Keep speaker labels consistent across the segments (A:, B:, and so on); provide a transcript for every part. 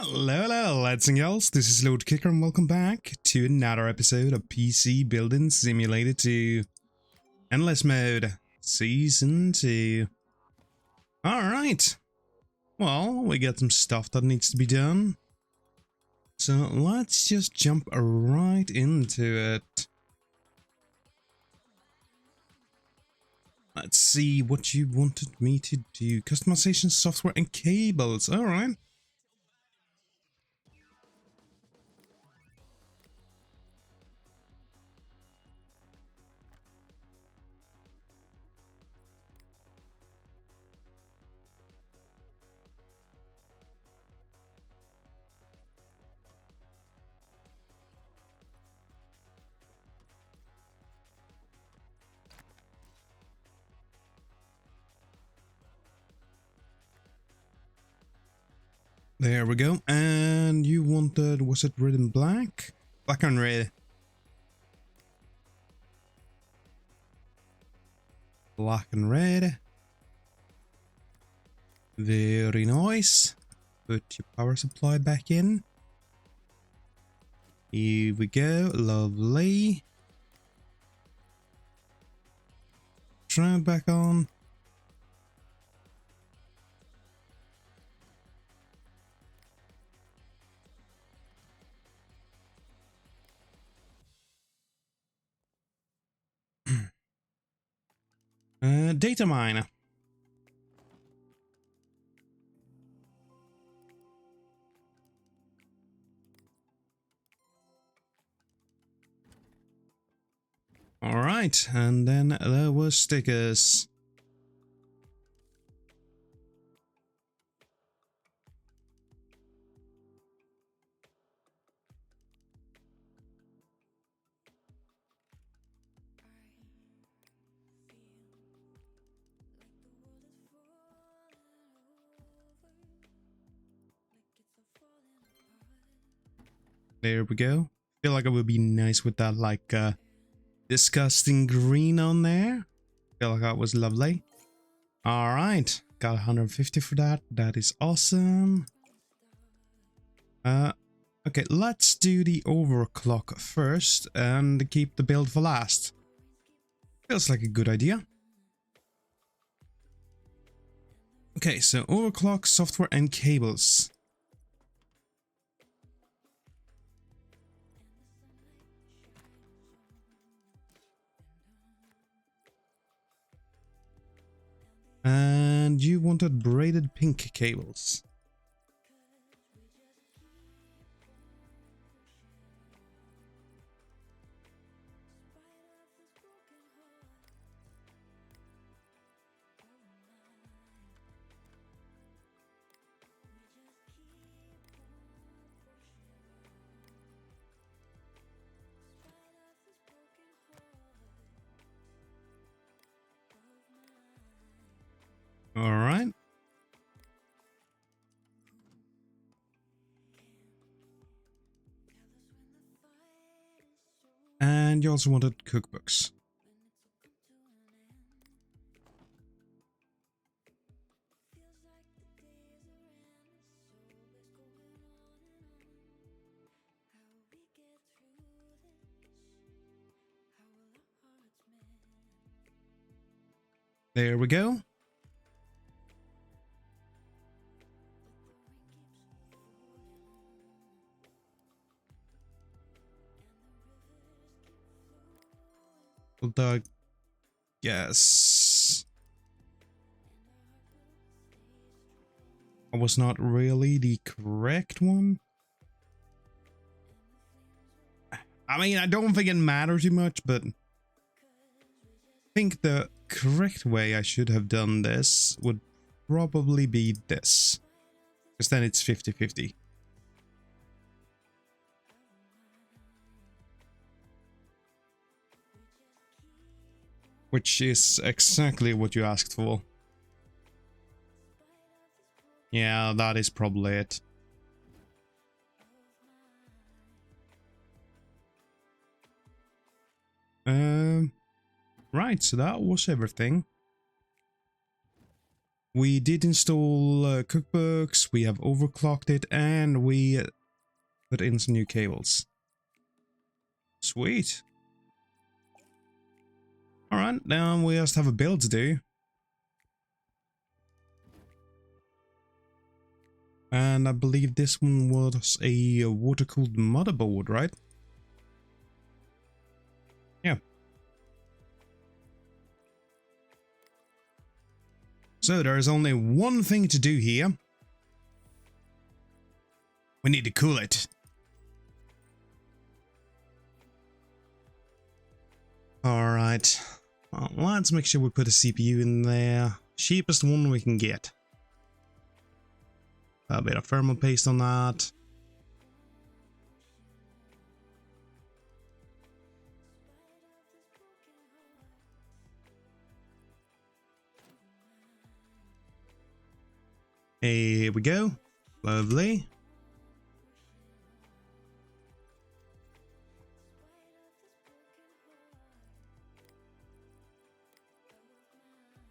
A: Hello, lads and girls, this is Lord Kicker and welcome back to another episode of PC Building Simulator 2 Endless Mode Season 2. Alright, well, we got some stuff that needs to be done, so let's just jump right into it. Let's see what you wanted me to do. Customization software and cables, alright. There we go. And you wanted, was it red and black? Black and red. Black and red. Very nice. Put your power supply back in. Here we go. Lovely. Turn it back on. Data miner. All right, and then there were stickers. There we go. Feel like it would be nice with that like disgusting green on there. Feel like that was lovely. All right, got 150 for that. That is awesome. Okay, let's do the overclock first and keep the build for last. Feels like a good idea. Okay, so overclock, software and cables. And you wanted braided pink cables. All right. And you also wanted cookbooks. There we go. I guess that was not really the correct one. I mean, I don't think it matters too much, but I think the correct way I should have done this would probably be this, because then it's 50-50. Which is exactly what you asked for. Yeah, that is probably it. Right, so that was everything. We did install cookbooks, we have overclocked it, and we put in some new cables. Sweet. Alright, now we just have a build to do. And I believe this one was a water-cooled motherboard, right? Yeah. So there is only one thing to do here. We need to cool it. Alright. Well, let's make sure we put a CPU in there. Cheapest one we can get. A bit of thermal paste on that. Here we go. Lovely.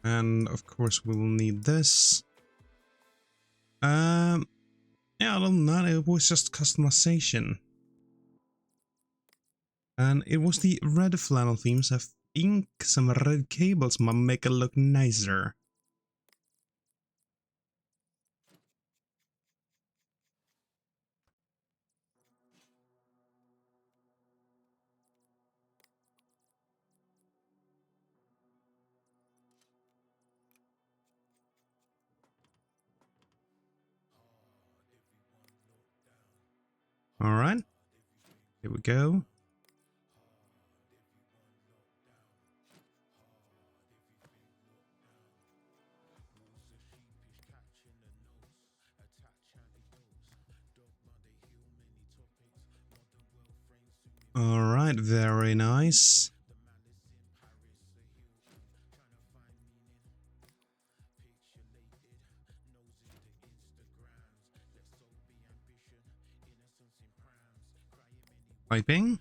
A: And of course we will need this. Yeah, other than that, it was just customization. And it was the red flannel themes. I think some red cables might make it look nicer. Alright, here we go. Alright, very nice. Piping.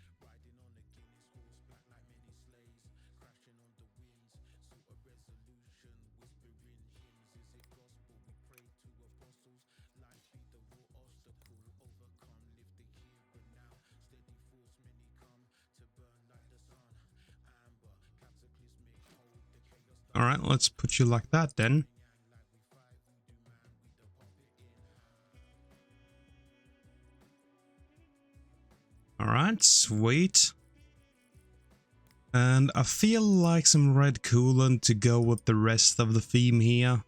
A: Alright, let's put you like that then. Alright, sweet. And I feel like some red coolant to go with the rest of the theme here.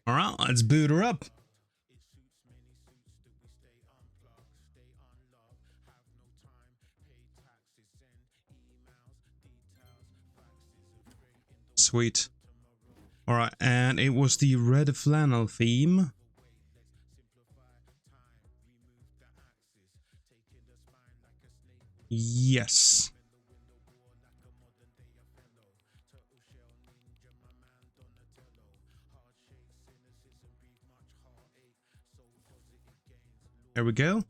A: Alright, let's boot her up. Sweet. Alright, and it was the red flannel theme. Yes. There we go.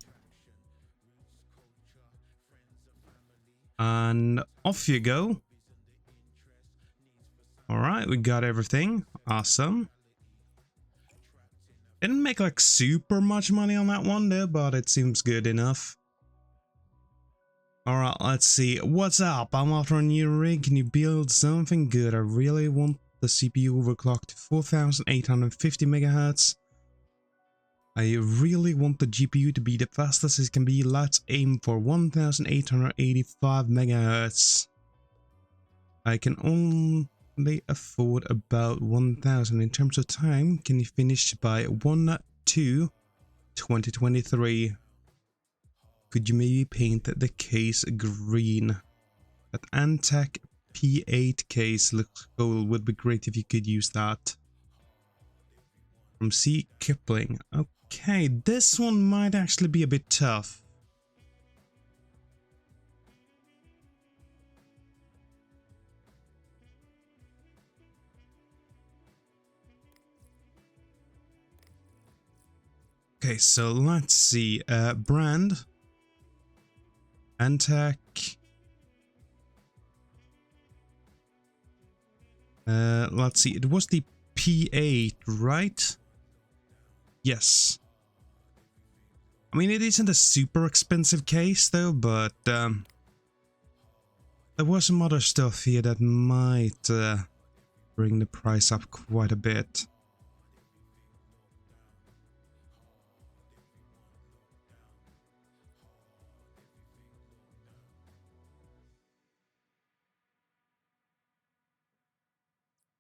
A: And off you go. Alright, we got everything. Awesome. Didn't make like super much money on that one there, but it seems good enough. Alright, let's see. What's up? I'm after a new rig. Can you build something good? I really want the CPU overclocked to 4850 MHz. I really want the GPU to be the fastest it can be. Let's aim for 1885 MHz. I can only afford about 1000. In terms of time, can you finish by 1/2/2023? Could you maybe paint the case green? That Antec P8 case looks cool. Would be great if you could use that. From C. Kipling. Okay, this one might actually be a bit tough. Okay, so let's see. Brand. Antec. Let's see. It was the P8, right? Yes. I mean, it isn't a super expensive case though, but there was some other stuff here that might bring the price up quite a bit.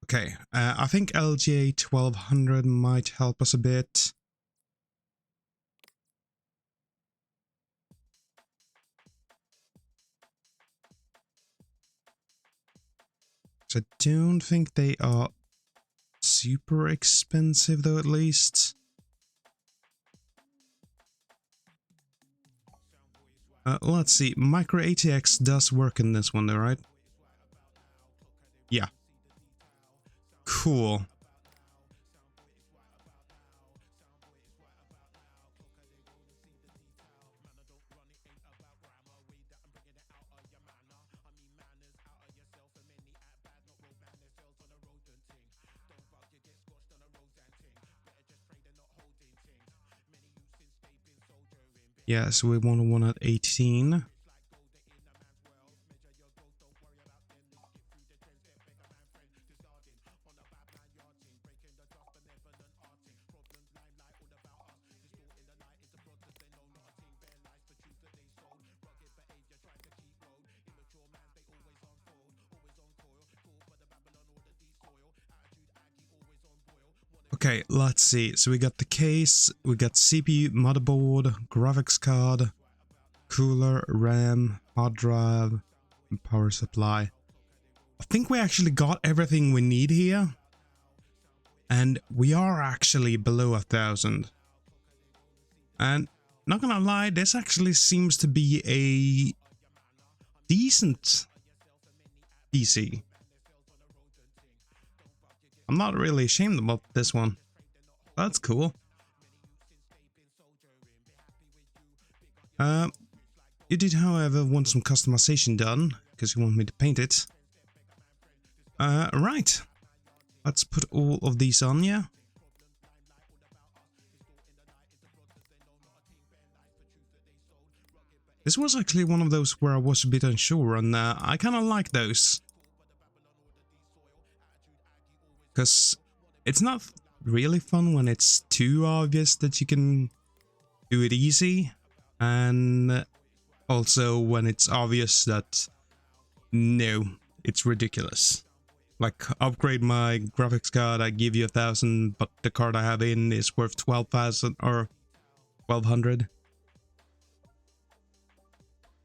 A: Okay, I think LGA 1200 might help us a bit. So I don't think they are super expensive though, at least. Let's see, Micro ATX does work in this one though, right? Yeah. Cool. Yeah, so we want one at 18. Okay, let's see. So we got the case, we got CPU, motherboard, graphics card, cooler, RAM, hard drive, and power supply. I think we actually got everything we need here. And we are actually below 1,000. And not gonna lie, this actually seems to be a decent PC. I'm not really ashamed about this one. That's cool. You did, however, want some customization done, because you want me to paint it. Right. Let's put all of these on, yeah? This was actually one of those where I was a bit unsure, and I kind of like those. Because it's not really fun when it's too obvious that you can do it easy, and also when it's obvious that no, it's ridiculous. Like, upgrade my graphics card, I give you 1,000, but the card I have in is worth 12,000 or 1,200.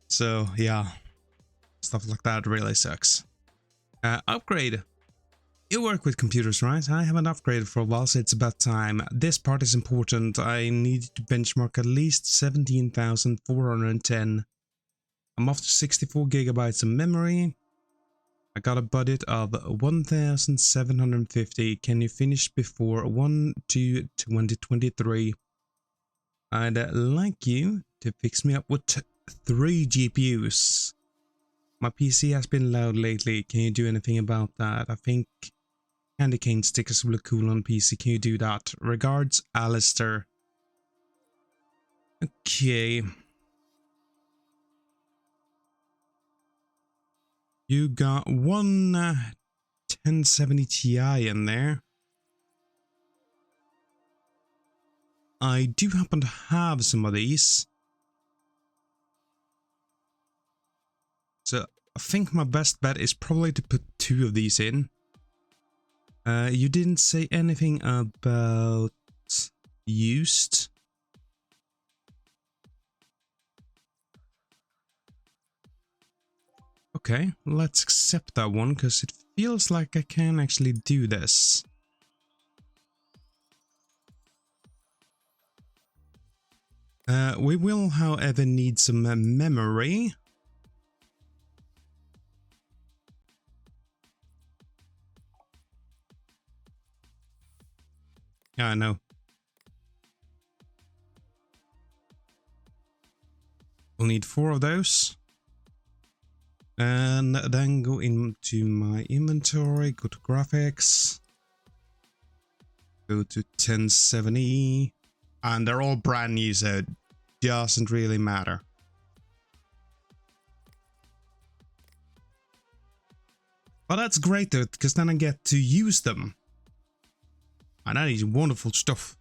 A: So yeah, stuff like that really sucks. Upgrade. You work with computers, right? I haven't upgraded for a while, so it's about time. This part is important. I need to benchmark at least 17,410. I'm off to 64 gigabytes of memory. I got a budget of 1,750. Can you finish before 1/2/2023? I'd like you to fix me up with 3 GPUs. My PC has been loud lately. Can you do anything about that? I think candy cane stickers will look cool on PC. Can you do that? Regards, Alistair. Okay. You got one 1070 Ti in there. I do happen to have some of these. So I think my best bet is probably to put 2 of these in. You didn't say anything about used. Okay, let's accept that one, because it feels like I can actually do this. We will, however, need some memory. Yeah, I know. We'll need 4 of those. And then go into my inventory, go to graphics, go to 1070, and they're all brand new, so it doesn't really matter. But that's great though, because then I get to use them. And that is wonderful stuff.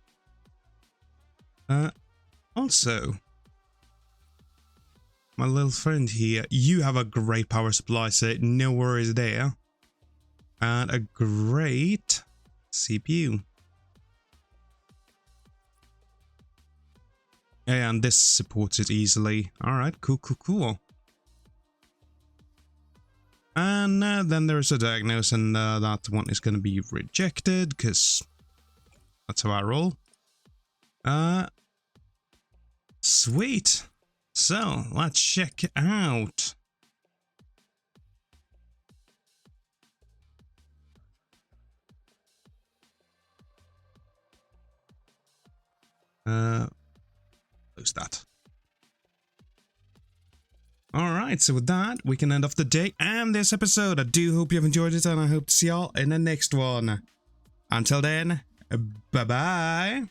A: Also, my little friend here, you have a great power supply, so no worries there. And a great CPU. And this supports it easily. Alright, cool. And then there's a diagnose, and that one is going to be rejected, because that's how I roll. Sweet. So, let's check out. Close that. Alright, so with that, we can end off the day and this episode. I do hope you've enjoyed it, and I hope to see y'all in the next one. Until then, bye-bye.